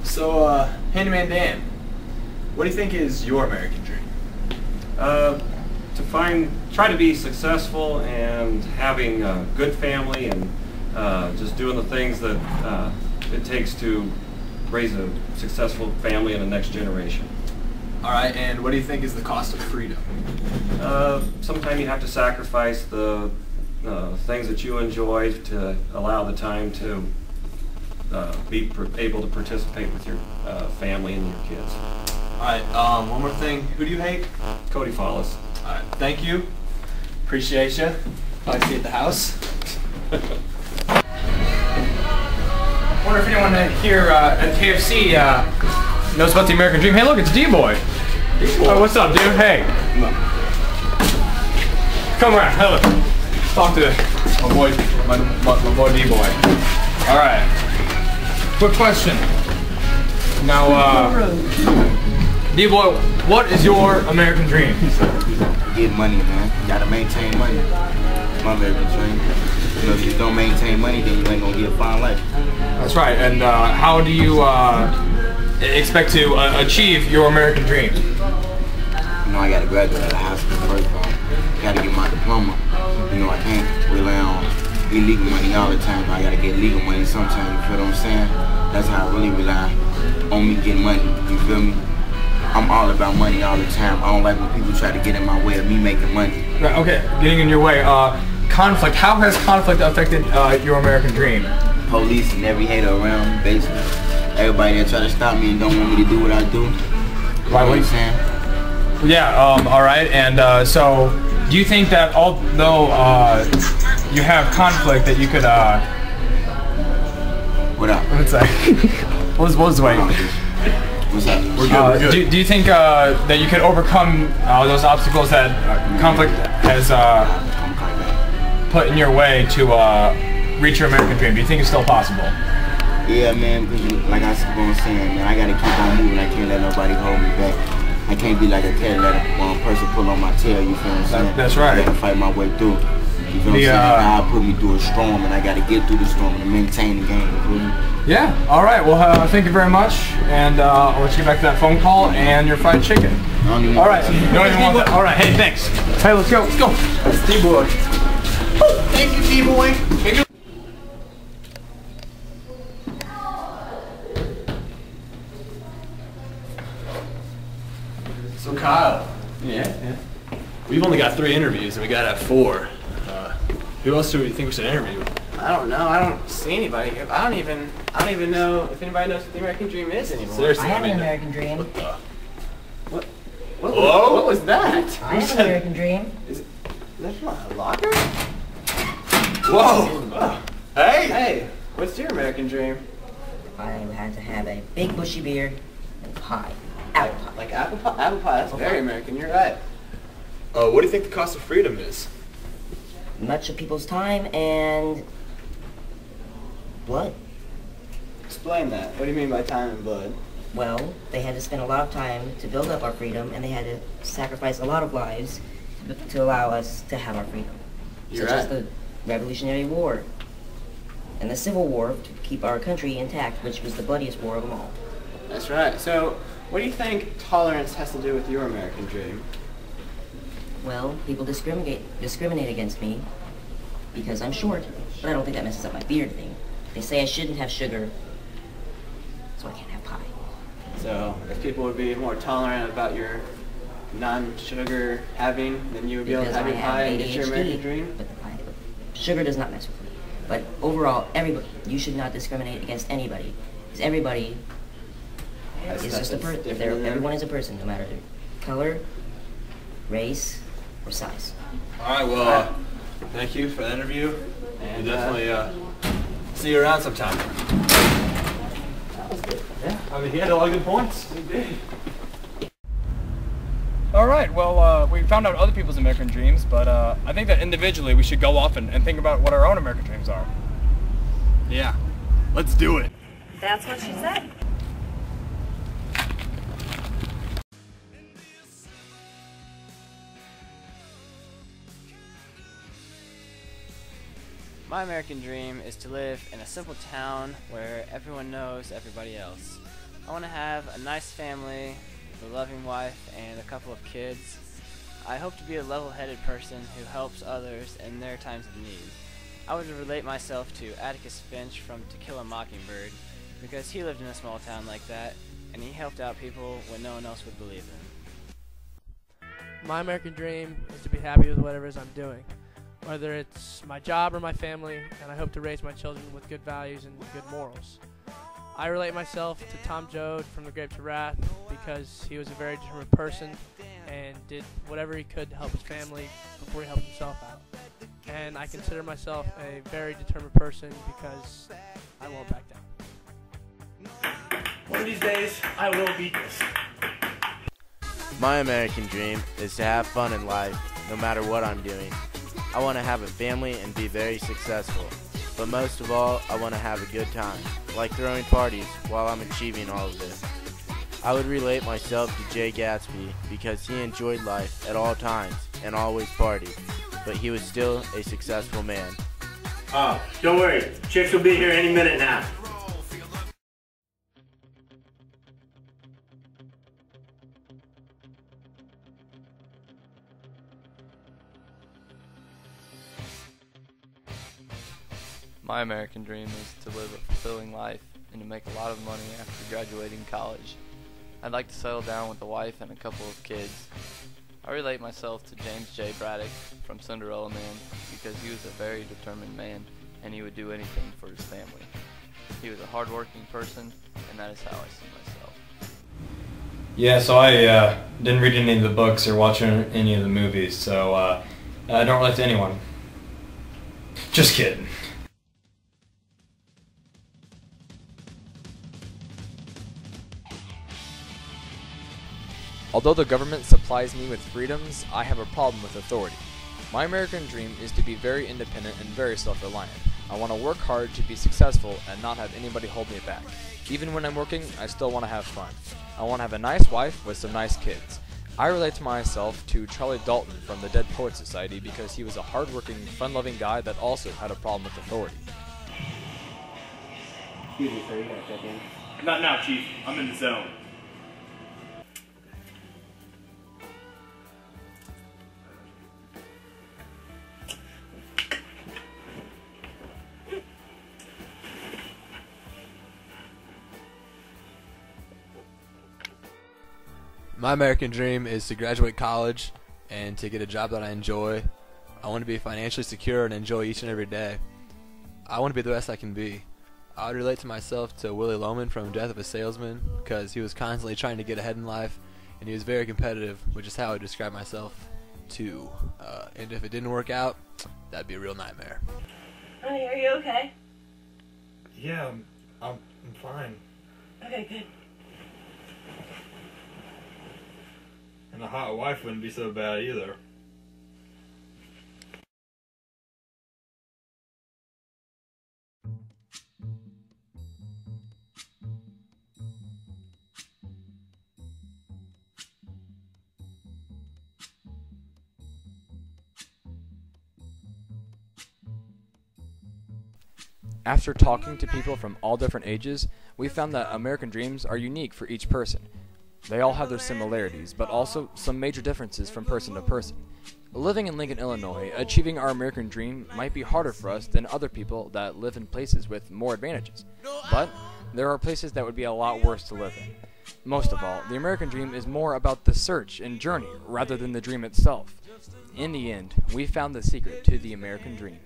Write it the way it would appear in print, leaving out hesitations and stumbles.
So, Handyman Dan, what do you think is your American dream? Try to be successful and having a good family and just doing the things that it takes to raise a successful family in the next generation. Alright, and what do you think is the cost of freedom? Sometimes you have to sacrifice the things that you enjoy to allow the time to be able to participate with your family and your kids. Alright, one more thing. Who do you hate? Cody Follis. Alright, thank you. Appreciate you. Probably see you at the house. I wonder if anyone here at KFC knows about the American dream. Hey, look, it's D-Boy. Oh, what's up, dude? Hey. Come around. Hey, look. Talk to my boy D-Boy. All right. Quick question. Now, D-Boy, what is your American dream? Get money, man. You gotta maintain money. My American dream. You know, if you don't maintain money, then you ain't gonna get a fine life. That's right. And how do you expect to achieve your American dream? You know, I gotta graduate out of high school first. Gotta get my diploma. You know, I can't rely on illegal money all the time. I gotta get legal money sometimes. You feel what I'm saying? That's how I really rely on me getting money. You feel me? I'm all about money all the time. I don't like when people try to get in my way of me making money. Right, okay, getting in your way. Conflict. How has conflict affected your American dream? Police and every hater around me, basically. Everybody that try to stop me and don't want me to do what I do. You know what I'm saying? Yeah, alright. And so, do you think that although you have conflict that you could, What up? What's that? what was the way? What's up? We're good. Do you think that you could overcome those obstacles that conflict has put in your way to reach your American dream? Do you think it's still possible? Yeah, man, because like I was saying, man, I gotta keep on moving. I can't let nobody hold me back. I can't be like a cat and let a person pull on my tail, you feel what I'm saying? That's right. I gotta fight my way through. You feel what I'm saying? God put me through a storm and I gotta get through the storm and maintain the game, you feel me? Yeah, alright, well thank you very much, and I'll let you get back to that phone call and your fried chicken. Alright, you don't even want that. Alright, hey, thanks. Hey, let's go, let's go. That's D-Boy. Thank you, D-Boy. So Kyle, yeah, we've only got 3 interviews and we gotta have 4. Who else do we think we should interview? I don't know. I don't see anybody here. I don't even know if anybody knows what the American dream is anymore. Seriously, I have an American dream. What was that? I have an American dream. Is that from a locker? Whoa! Hey! Hey, what's your American dream? I had to have a big bushy beard and pie. Apple pie. Like apple pie? Apple pie, that's very American. You're right. What do you think the cost of freedom is? Much of people's time and blood. Explain that. What do you mean by time and blood? Well, they had to spend a lot of time to build up our freedom, and they had to sacrifice a lot of lives to allow us to have our freedom. You're Such right. as the Revolutionary War and the Civil War to keep our country intact, which was the bloodiest war of them all. That's right. So, what do you think tolerance has to do with your American dream? Well, people discriminate against me because I'm short, but I don't think that messes up my beard thing. They say I shouldn't have sugar, so I can't have pie. So, if people would be more tolerant about your non-sugar having, then you would be able to have your pie and get your American dream? But the pie, sugar does not mess with me. But overall, everybody, you should not discriminate against anybody. Because everybody is just a person. Everyone is a person, no matter their color, race, or size. Alright, well, thank you for the interview. And we'll definitely see you around sometime. That was good. Yeah, I mean, he had a lot of good points. He did. Alright, well, we found out other people's American dreams, but I think that individually we should go off and think about what our own American dreams are. Yeah, let's do it. That's what she said. My American dream is to live in a simple town where everyone knows everybody else. I want to have a nice family, a loving wife, and a couple of kids. I hope to be a level-headed person who helps others in their times of need. I would relate myself to Atticus Finch from To Kill a Mockingbird because he lived in a small town like that, and he helped out people when no one else would believe him. My American dream is to be happy with whatever it is I'm doing, whether it's my job or my family, and I hope to raise my children with good values and good morals. I relate myself to Tom Joad from The Grapes of Wrath because he was a very determined person and did whatever he could to help his family before he helped himself out. And I consider myself a very determined person because I won't back down. One of these days, I will beat this. My American dream is to have fun in life, no matter what I'm doing. I want to have a family and be very successful. But most of all, I want to have a good time, like throwing parties while I'm achieving all of this. I would relate myself to Jay Gatsby because he enjoyed life at all times and always partied, but he was still a successful man. Don't worry, chicks will be here any minute now. My American dream is to live a fulfilling life and to make a lot of money after graduating college. I'd like to settle down with a wife and a couple of kids. I relate myself to James J. Braddock from Cinderella Man because he was a very determined man and he would do anything for his family. He was a hard-working person, and that is how I see myself. Yeah, so I didn't read any of the books or watch any of the movies, so I don't relate to anyone. Just kidding. Although the government supplies me with freedoms, I have a problem with authority. My American dream is to be very independent and very self-reliant. I want to work hard to be successful and not have anybody hold me back. Even when I'm working, I still want to have fun. I want to have a nice wife with some nice kids. I relate to myself to Charlie Dalton from the Dead Poets Society because he was a hard-working, fun-loving guy that also had a problem with authority. Excuse me, sir, you gotta check in. Not now, Chief. I'm in the zone. My American dream is to graduate college and to get a job that I enjoy. I want to be financially secure and enjoy each and every day. I want to be the best I can be. I would relate to myself to Willy Loman from Death of a Salesman because he was constantly trying to get ahead in life and he was very competitive, which is how I would describe myself too. And if it didn't work out, that'd be a real nightmare. Honey, are you okay? Yeah, I'm fine. Okay, good. And a hot wife wouldn't be so bad either. After talking to people from all different ages, we found that American dreams are unique for each person. They all have their similarities, but also some major differences from person to person. Living in Lincoln, Illinois, achieving our American dream might be harder for us than other people that live in places with more advantages. But there are places that would be a lot worse to live in. Most of all, the American dream is more about the search and journey rather than the dream itself. In the end, we found the secret to the American dream.